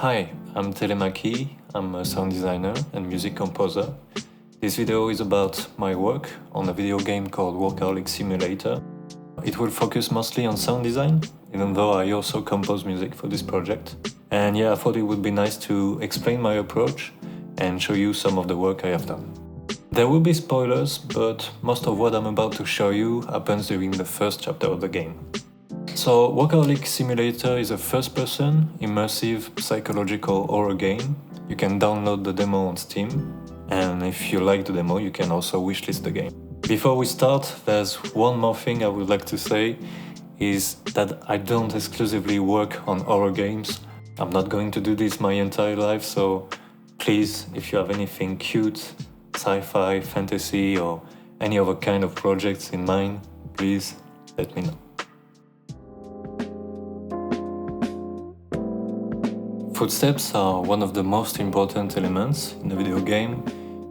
Hi, I'm Telemaki. I'm a sound designer and music composer. This video is about my work on a video game called Workaholic Simulator. It will focus mostly on sound design, even though I also compose music for this project. And yeah, I thought it would be nice to explain my approach and show you some of the work I have done. There will be spoilers, but most of what I'm about to show you happens during the first chapter of the game. So, Workaholic Simulator is a first-person, immersive, psychological horror game. You can download the demo on Steam, and if you like the demo, you can also wishlist the game. Before we start, there's one more thing I would like to say, is that I don't exclusively work on horror games. I'm not going to do this my entire life, so please, if you have anything cute, sci-fi, fantasy, or any other kind of projects in mind, please let me know. Footsteps are one of the most important elements in a video game.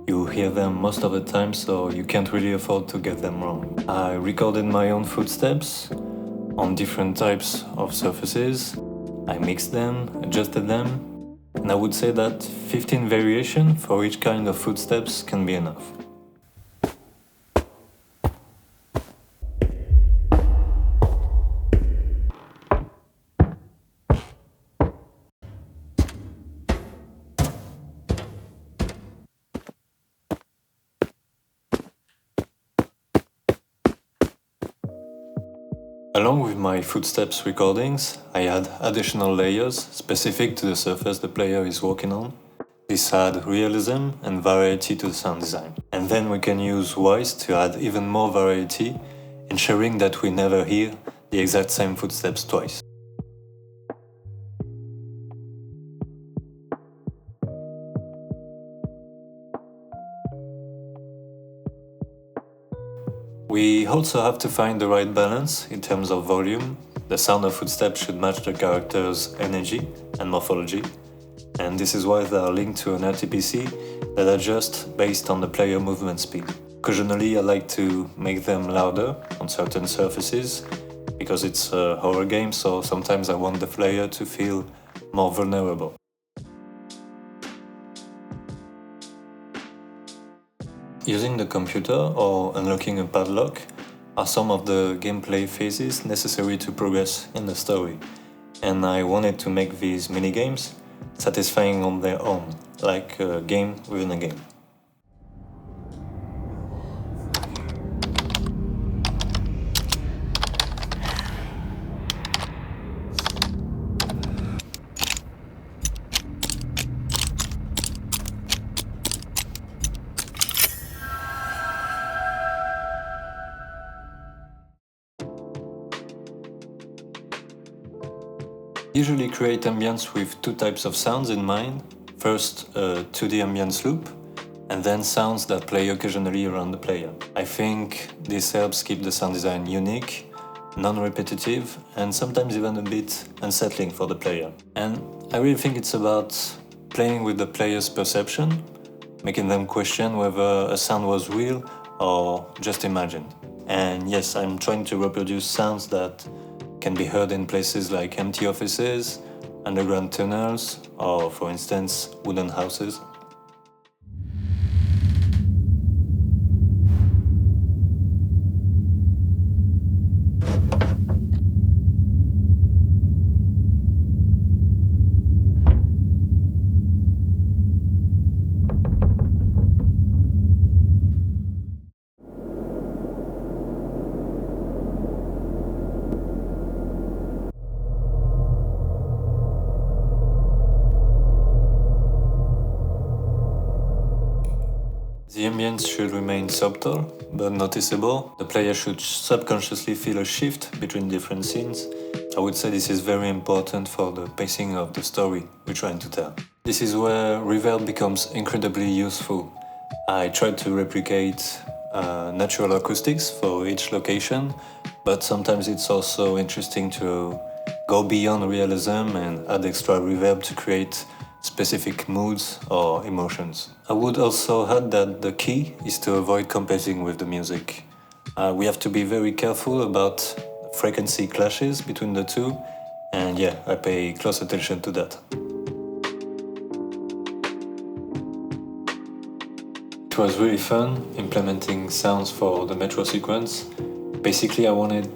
You hear them most of the time, so you can't really afford to get them wrong. I recorded my own footsteps on different types of surfaces. I mixed them, adjusted them, and I would say that 15 variations for each kind of footsteps can be enough. Along with my footsteps recordings, I add additional layers specific to the surface the player is walking on. This adds realism and variety to the sound design. And then we can use voice to add even more variety, ensuring that we never hear the exact same footsteps twice. We also have to find the right balance in terms of volume. The sound of footsteps should match the character's energy and morphology, and this is why they are linked to an RTPC that adjusts based on the player movement speed. Occasionally I like to make them louder on certain surfaces, because it's a horror game, so sometimes I want the player to feel more vulnerable. Using the computer or unlocking a padlock are some of the gameplay phases necessary to progress in the story, and I wanted to make these minigames satisfying on their own, like a game within a game. Usually create ambience with two types of sounds in mind. First, a 2D ambience loop, and then sounds that play occasionally around the player. I think this helps keep the sound design unique, non-repetitive, and sometimes even a bit unsettling for the player. And I really think it's about playing with the player's perception, making them question whether a sound was real or just imagined. And yes, I'm trying to reproduce sounds that can be heard in places like empty offices, underground tunnels, or for instance, wooden houses. The ambience should remain subtle but noticeable. The player should subconsciously feel a shift between different scenes. I would say this is very important for the pacing of the story we're trying to tell. This is where reverb becomes incredibly useful. I tried to replicate natural acoustics for each location, but sometimes it's also interesting to go beyond realism and add extra reverb to create specific moods or emotions. I would also add that the key is to avoid competing with the music. We have to be very careful about frequency clashes between the two, and yeah, I pay close attention to that. It was really fun implementing sounds for the metro sequence. Basically, I wanted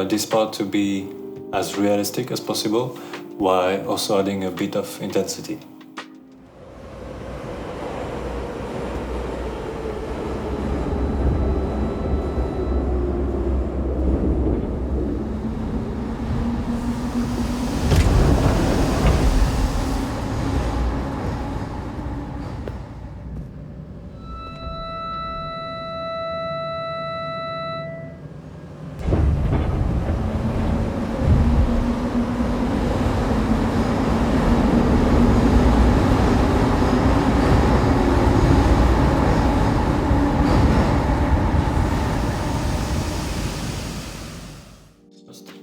this part to be as realistic as possible, while also adding a bit of intensity.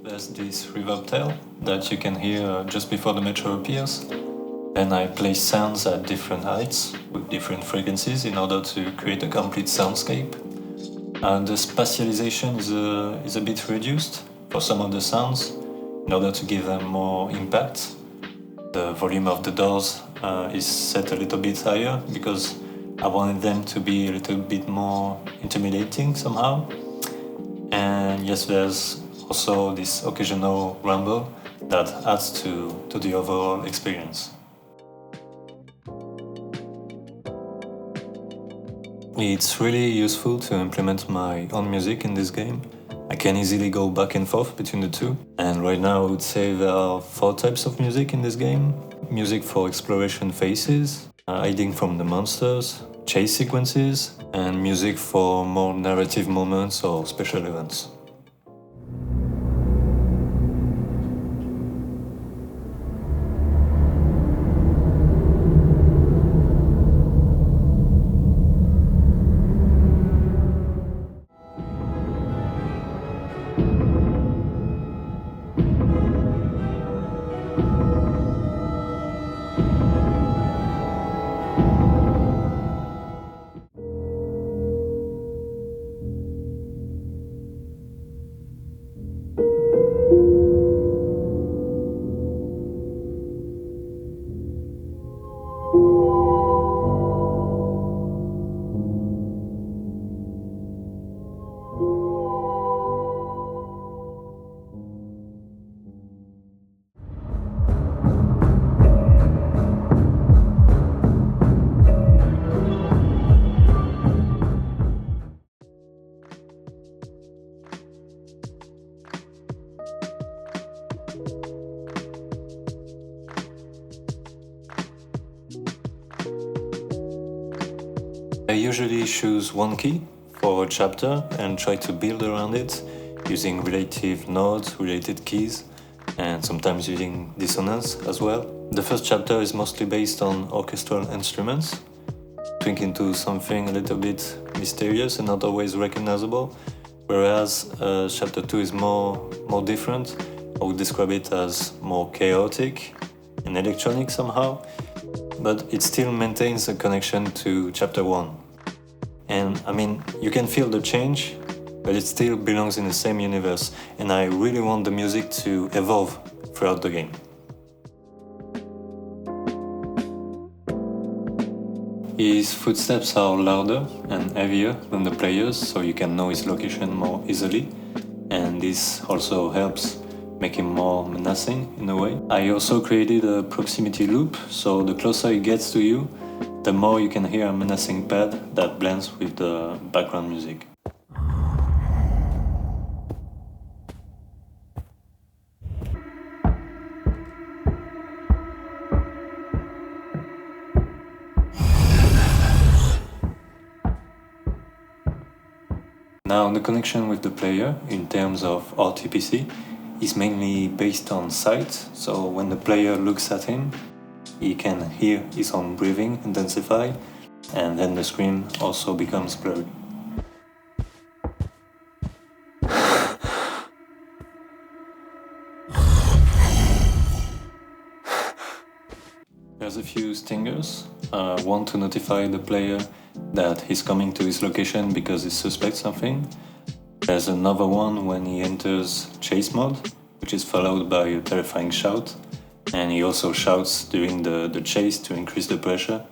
There's this reverb tail that you can hear just before the metro appears. Then I place sounds at different heights with different frequencies in order to create a complete soundscape. And the spatialization is a bit reduced for some of the sounds in order to give them more impact. The volume of the doors is set a little bit higher because I wanted them to be a little bit more intimidating somehow. And yes, there's also this occasional rumble that adds to the overall experience. It's really useful to implement my own music in this game. I can easily go back and forth between the two. And right now I would say there are 4 types of music in this game. Music for exploration phases, hiding from the monsters, chase sequences, and music for more narrative moments or special events. I usually choose one key for a chapter and try to build around it using relative nodes, related keys, and sometimes using dissonance as well. The first chapter is mostly based on orchestral instruments, twink into something a little bit mysterious and not always recognizable, whereas chapter 2 is more different. I would describe it as more chaotic and electronic somehow, but it still maintains a connection to chapter 1. And I mean, you can feel the change, but it still belongs in the same universe, and I really want the music to evolve throughout the game. His footsteps are louder and heavier than the players, so you can know his location more easily, and this also helps make him more menacing in a way. I also created a proximity loop, so the closer he gets to you, the more you can hear a menacing pad that blends with the background music. Now, the connection with the player in terms of RTPC is mainly based on sight, so when the player looks at him, he can hear his own breathing intensify, and then the screen also becomes blurry. There's a few stingers, one to notify the player that he's coming to his location because he suspects something. There's another one when he enters chase mode, which is followed by a terrifying shout, and he also shouts during the chase to increase the pressure.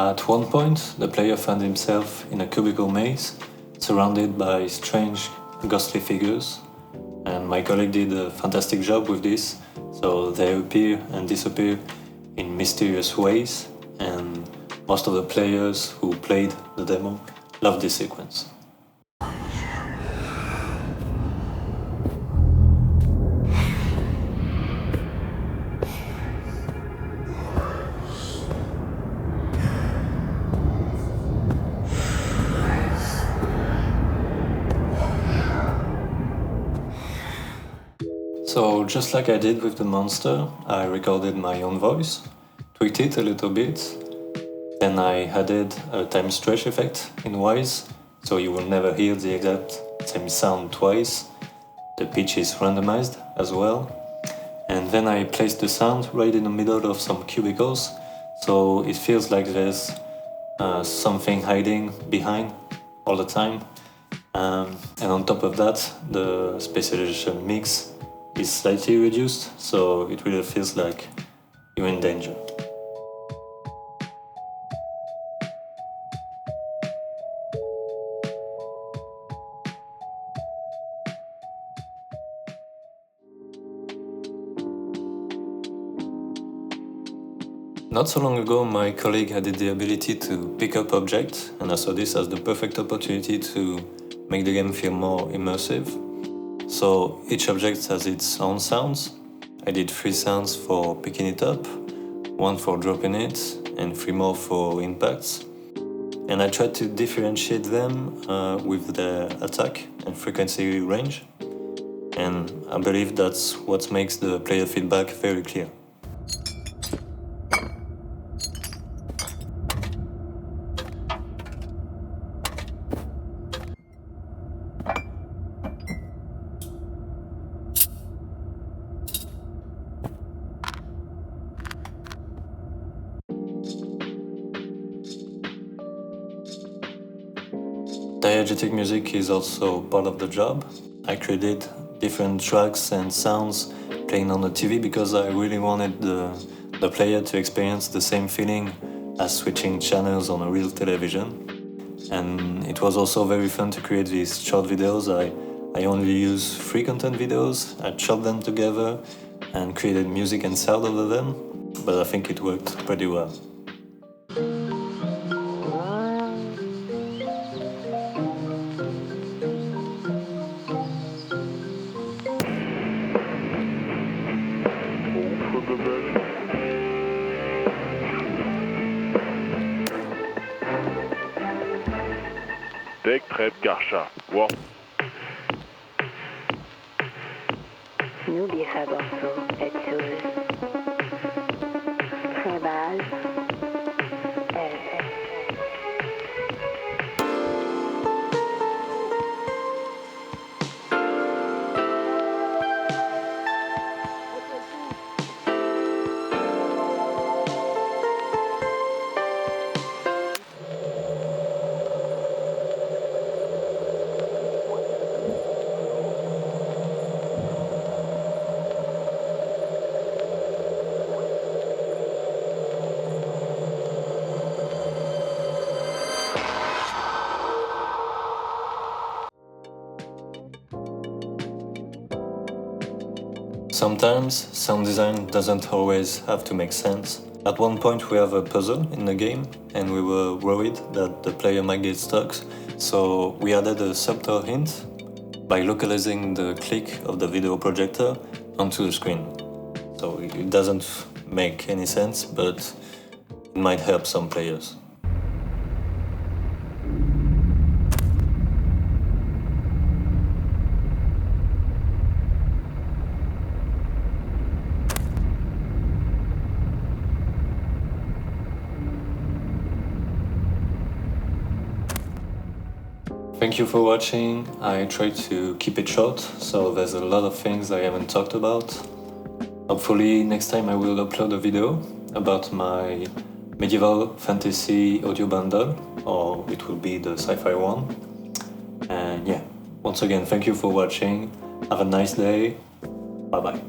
At one point, the player found himself in a cubicle maze, surrounded by strange, ghostly figures, and my colleague did a fantastic job with this, so they appear and disappear in mysterious ways, and most of the players who played the demo loved this sequence. So just like I did with the monster, I recorded my own voice, tweaked it a little bit, then I added a time stretch effect in Wise, so you will never hear the exact same sound twice. The pitch is randomized as well. And then I placed the sound right in the middle of some cubicles, so it feels like there's something hiding behind all the time. And on top of that, the specialization mix is slightly reduced, so it really feels like you're in danger. Not so long ago, my colleague had the ability to pick up objects, and I saw this as the perfect opportunity to make the game feel more immersive. So each object has its own sounds. I did 3 sounds for picking it up, 1 for dropping it, and 3 more for impacts. And I tried to differentiate them with their attack and frequency range. And I believe that's what makes the player feedback very clear. Diegetic music is also part of the job. I created different tracks and sounds playing on the TV because I really wanted the player to experience the same feeling as switching channels on a real television. And it was also very fun to create these short videos. I only use free content videos, I chopped them together and created music and sound over them, but I think it worked pretty well. Deck, Treppe, Karcha. Wow. N'oubliez pas Bordeaux, être sauveuse. Très base. Sometimes sound design doesn't always have to make sense. At one point we have a puzzle in the game and we were worried that the player might get stuck, so we added a subtle hint by localizing the click of the video projector onto the screen. So it doesn't make any sense, but it might help some players. Thank you for watching. I tried to keep it short, so there's a lot of things I haven't talked about. Hopefully next time I will upload a video about my medieval fantasy audio bundle, or it will be the sci-fi one. And yeah, once again, thank you for watching. Have a nice day. Bye bye.